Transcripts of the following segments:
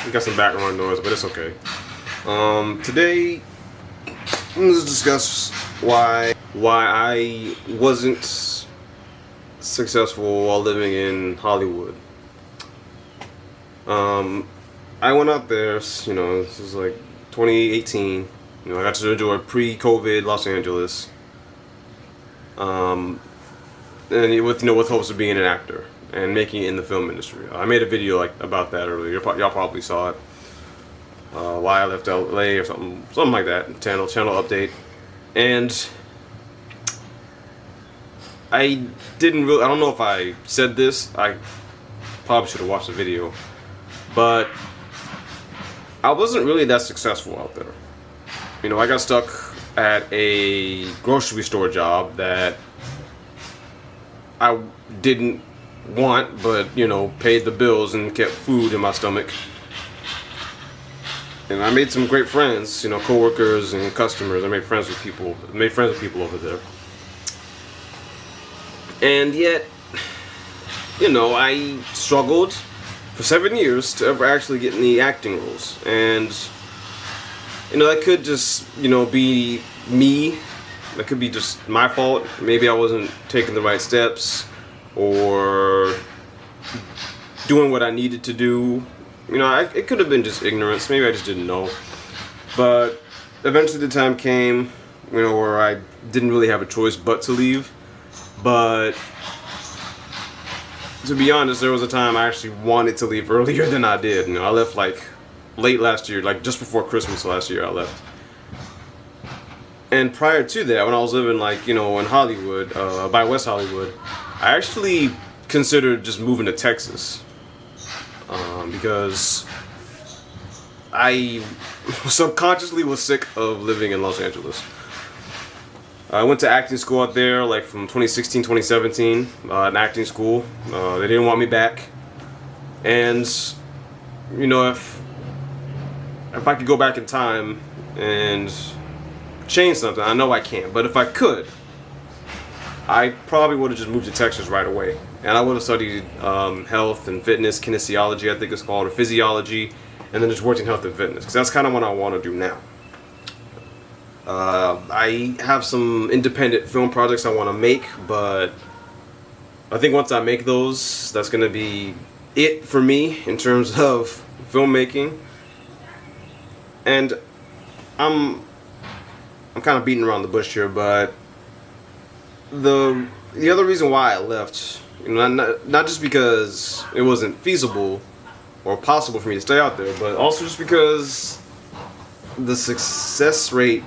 We got some background noise, but it's okay. Today, let's discuss why I wasn't successful while living in Hollywood. I went out there, this is like 2018. I got to enjoy pre-COVID Los Angeles. And with hopes of being an actor and making it in the film industry. I made a video about that earlier. Y'all probably saw it. Why I left LA or something like that. Channel update. And I don't know if I said this. I probably should have watched the video. But I wasn't really that successful out there. I got stuck at a grocery store job that I didn't want, but paid the bills and kept food in my stomach. And I made some great friends, coworkers and customers. I made friends with people over there. And yet, I struggled for 7 years to ever actually get any acting roles. And that could just, be me. That could be just my fault. Maybe I wasn't taking the right steps or doing what I needed to do. It could have been just ignorance. Maybe I just didn't know. But eventually the time came, where I didn't really have a choice but to leave. But to be honest, there was a time I actually wanted to leave earlier than I did. I left late last year, just before Christmas last year I left. And prior to that, when I was living in Hollywood, by West Hollywood, I actually considered just moving to Texas. Because I subconsciously was sick of living in Los Angeles. I went to acting school out there from 2016, 2017, an acting school. They didn't want me back. And, if I could go back in time and change something, I know I can't, but if I could, I probably would have just moved to Texas right away. And I would have studied health and fitness, kinesiology, I think it's called, or physiology, and then just worked in health and fitness, because that's kind of what I want to do now. I have some independent film projects I want to make, but I think once I make those, that's going to be it for me in terms of filmmaking. And I'm kind of beating around the bush here, but the other reason why I left, not just because it wasn't feasible or possible for me to stay out there, but also just because the success rate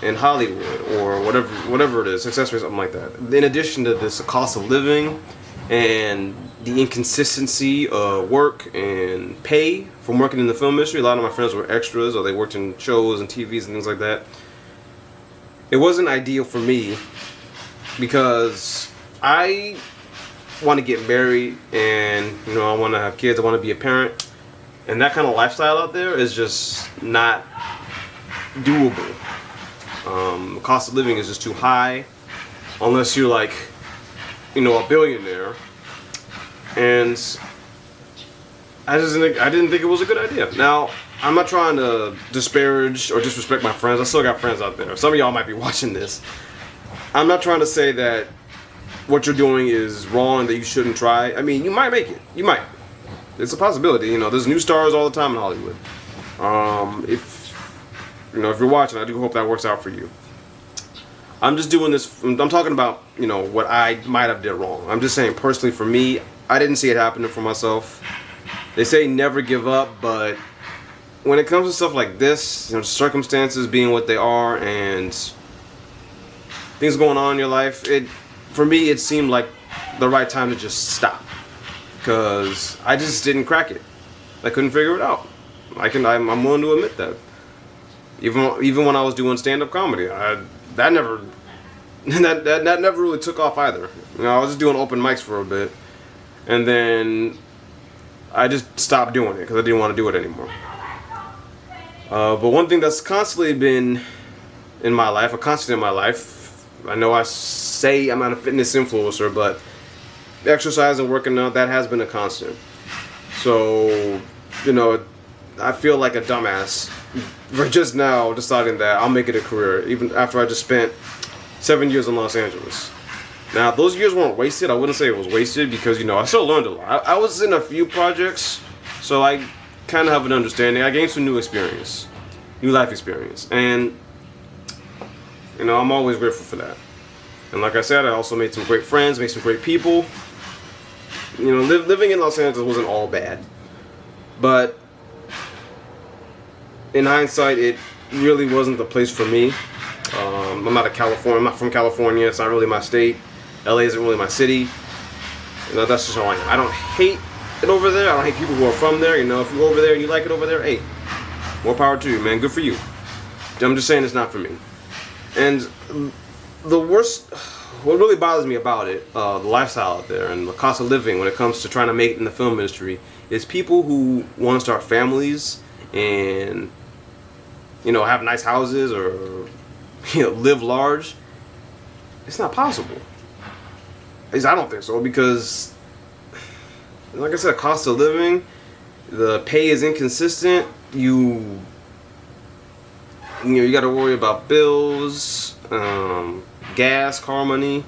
in Hollywood, or whatever it is, success rate, something like that. In addition to this cost of living and the inconsistency of work and pay from working in the film industry, a lot of my friends were extras or they worked in shows and TVs and things like that. It wasn't ideal for me because I want to get married and I want to have kids. I want to be a parent, and that kind of lifestyle out there is just not doable. The cost of living is just too high, unless you're a billionaire. And I didn't think it was a good idea. Now, I'm not trying to disparage or disrespect my friends. I still got friends out there. Some of y'all might be watching this. I'm not trying to say that what you're doing is wrong, that you shouldn't try. I mean, you might make it. You might. It's a possibility. There's new stars all the time in Hollywood. If you're watching, I do hope that works out for you. I'm just doing this. I'm talking about, what I might have did wrong. I'm just saying, personally, for me, I didn't see it happening for myself. They say never give up, but when it comes to stuff like this, circumstances being what they are and things going on in your life, for me, it seemed like the right time to just stop, because I just didn't crack it. I couldn't figure it out. I'm willing to admit that. Even when I was doing stand-up comedy, that never really took off either. I was just doing open mics for a bit, and then I just stopped doing it because I didn't want to do it anymore. But one thing that's constantly been in my life, a constant in my life, I know I say I'm not a fitness influencer, but exercise and working out, that has been a constant. So, you know, I feel like a dumbass for just now deciding that I'll make it a career, even after I just spent 7 years in Los Angeles. Now, those years weren't wasted. I wouldn't say it was wasted because, you know, I still learned a lot. I was in a few projects, so I kind of have an understanding. I gained some new experience, new life experience, and, you know, I'm always grateful for that. And like I said, I also made some great friends, made some great people. You know, living in Los Angeles wasn't all bad, but in hindsight, it really wasn't the place for me. I'm not from California. It's not really my state. LA isn't really my city. You know, that's just how I am. I don't hate it over there. I don't hate people who are from there. You know, if you're over there and you like it over there, hey, more power to you, man. Good for you. I'm just saying it's not for me. And the worst, what really bothers me about it, the lifestyle out there and the cost of living when it comes to trying to make it in the film industry, is people who want to start families and, you know, have nice houses or, you know, live large. It's not possible. At least I don't think so, because, like I said, cost of living, the pay is inconsistent. You got to worry about bills, gas, car money.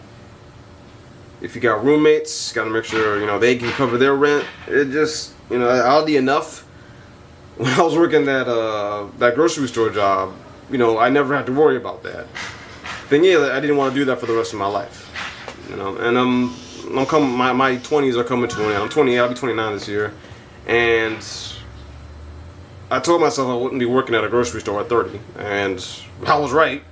If you got roommates, got to make sure, you know, they can cover their rent. It just, you know, oddly enough, when I was working that grocery store job, you know, I never had to worry about that. Thing is, I didn't want to do that for the rest of my life. You know, and I'm coming. My 20s are coming to an end. I'm 28. I'll be 29 this year, and I told myself I wouldn't be working at a grocery store at 30, and I was right.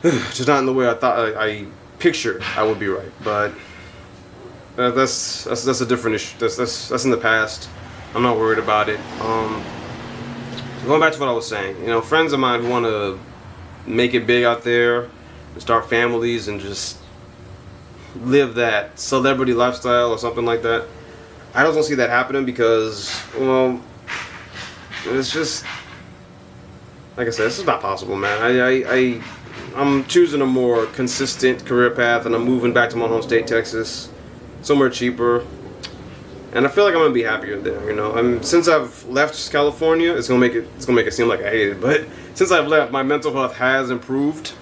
Just not in the way I thought. I pictured I would be right, but that's a different issue. That's in the past. I'm not worried about it. Going back to what I was saying, you know, friends of mine who want to make it big out there and start families and just live that celebrity lifestyle or something like that, I don't see that happening because, well, it's just, like I said, this is not possible, man. I'm choosing a more consistent career path, and I'm moving back to my home state, Texas, somewhere cheaper. And I feel like I'm gonna be happier there, you know. Since I've left California, it's gonna make it seem like I hate it. But since I've left, my mental health has improved.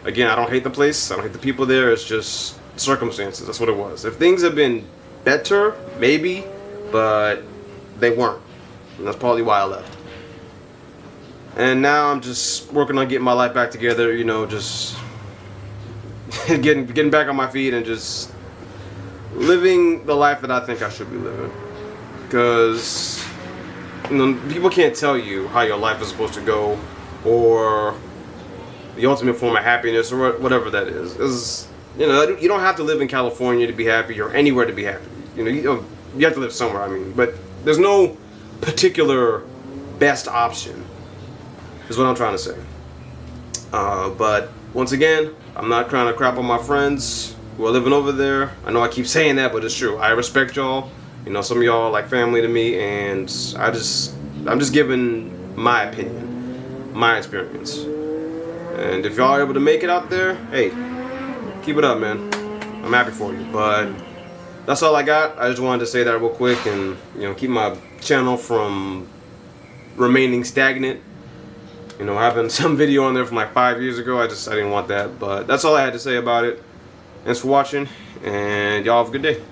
Again, I don't hate the place. I don't hate the people there. It's just circumstances. That's what it was. If things had been better, maybe, but they weren't. And that's probably why I left. And now I'm just working on getting my life back together. You know, just getting back on my feet and just living the life that I think I should be living. Because, you know, people can't tell you how your life is supposed to go, or the ultimate form of happiness, or whatever that is. You know, you don't have to live in California to be happy, or anywhere to be happy. You have to live somewhere, I mean. But there's no particular best option, is what I'm trying to say. But once again, I'm not trying to crap on my friends who are living over there. I know I keep saying that, but it's true. I respect y'all. You know, some of y'all are like family to me, and I'm just giving my opinion, my experience. And if y'all are able to make it out there, hey, keep it up, man. I'm happy for you. But that's all I got. I just wanted to say that real quick and, you know, keep my channel from remaining stagnant. You know, having some video on there from like 5 years ago, I didn't want that. But that's all I had to say about it. Thanks for watching, and y'all have a good day.